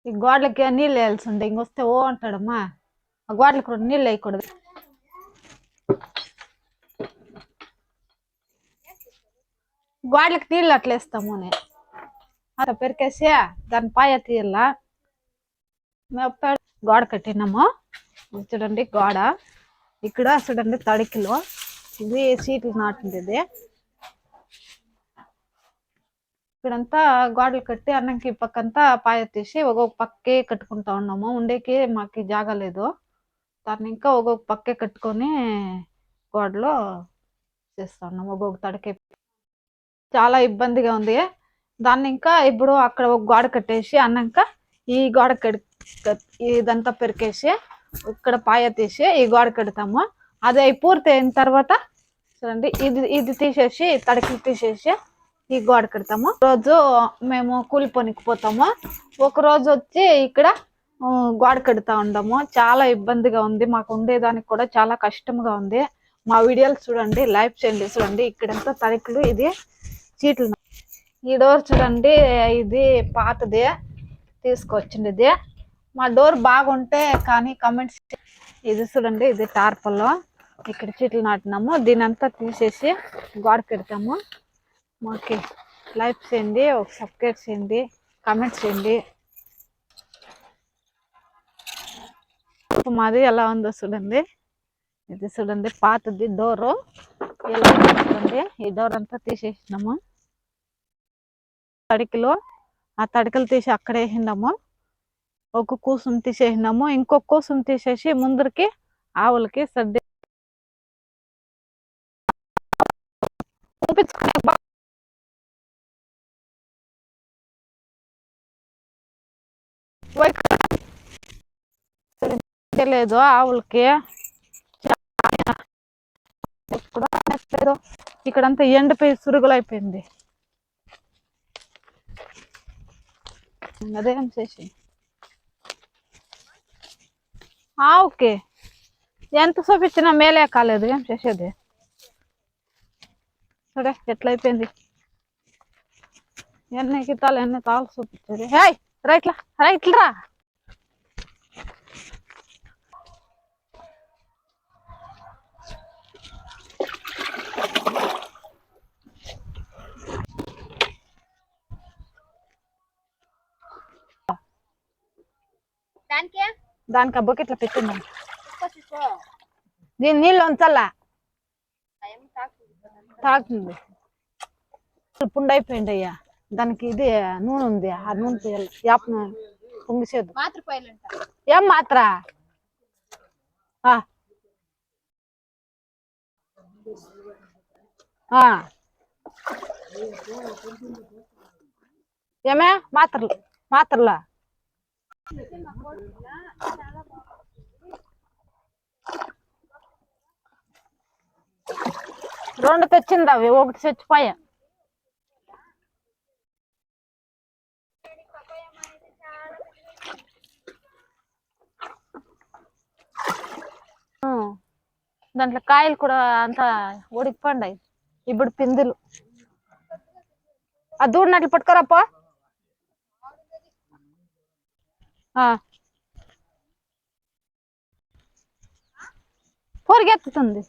ఈ గోడలకి నీళ్ళు వేయాల్సి ఉండే ఇంకొస్తే ఓ అంటాడమ్మా. ఆ గోడలకు కూడా నీళ్ళు వేయకూడదు. గోడలకు నీళ్ళు అట్లా వేస్తాము అని అట్లా పెరికేసి దాని పాయ తీయాల. మేము గోడ కట్టినాము. చూడండి గోడ ఇక్కడ చూడండి తడికిలో ఇది సీట్లు నాటింది. ఇక్కడంతా గోడలు కట్టి అన్నంకి పక్కంతా పాయ తీసి ఒక్కొక్క పక్కే కట్టుకుంటా ఉన్నాము. ఉండేకి మాకు జాగా లేదు. దాన్ని ఇంకా ఒక్కొక్క పక్కే కట్టుకొని గోడలో చేస్తా ఉన్నాము. ఒక్కొక్క తడికే చాలా ఇబ్బందిగా ఉంది. దాన్ని ఇంకా ఇప్పుడు అక్కడ ఒక గోడ కట్టేసి అన్నాక ఈ గోడ ఇదంతా పెరికేసి ఇక్కడ పాయ తీసి ఈ గోడ కడతాము. అది పూర్తి అయిన తర్వాత చూడండి ఇది తీసేసి తడికి తీసేసి ఈ గోడ కడతాము. రోజు మేము కూలి పనికి పోతాము. ఒక రోజు వచ్చి ఇక్కడ గోడ కడతా ఉండము. చాలా ఇబ్బందిగా ఉంది. మాకు ఉండేదానికి కూడా చాలా కష్టంగా ఉంది. మా వీడియోలు చూడండి, లైక్ చేయండి. చూడండి ఇక్కడంతా తడికలు ఇది చీట్లు. ఈ డోర్ చూడండి ఇది పాతది తీసుకొచ్చింది. మా డోర్ బాగుంటే కానీ కమెంట్స్. ఇది చూడండి ఇది టార్పల్లో ఇక్కడ చీట్లు నాటినాము. దీని అంతా తీసేసి గోడ పెడతాము. మాకు లైక్ చేయండి, ఒక సబ్స్క్రైబ్ చేయండి, కమెంట్ చేయండి. మాది ఎలా ఉందో చూడండి. ఇది చూడండి పాతది డోరు ఎలా ఉందో చూడండి. ఈ డోర్ అంతా తీసేసినాము. తడికలు ఆ తడికలు తీసి అక్కడే వేసినాము. ఒక కూసుం తీసేసినాము. ఇంకొక కూసుం తీసేసి ముందరికి ఆవులకి సర్ది లేదు ఆవులకి ఇక్కడంతా ఎండిపోయి సురుగులు అయిపోయింది. అదేం చేసి ఆవుకి ఎంత చూపించినా మేలే కాలేదు. ఏం చేసేది సరే ఎట్లయిపోయింది. ఎన్ని తాళ్ళు చూపించేది. హాయ్ రైట్లా రైట్లరా. దానికి ఆ బకెట్లో పెట్టిందాం. దీని నీళ్ళు ఉంచల్లా తాగుతుంది. పుండు అయిపోయింది అయ్యా. దానికి ఇది నూనె ఉంది. ఆ నూనె యాప్ పొంగిసేది. ఏం మాత్ర ఏమే మాత్రలా 2 తెచ్చింది. అవి 1 చచ్చిపోయా. దాంట్లో కాయలు కూడా అంతా ఉడికిపోండాయి. ఇప్పుడు పిందులు ఆ దూడినట్లు పట్టుకోరాపో. పొరిగెత్తుతుంది.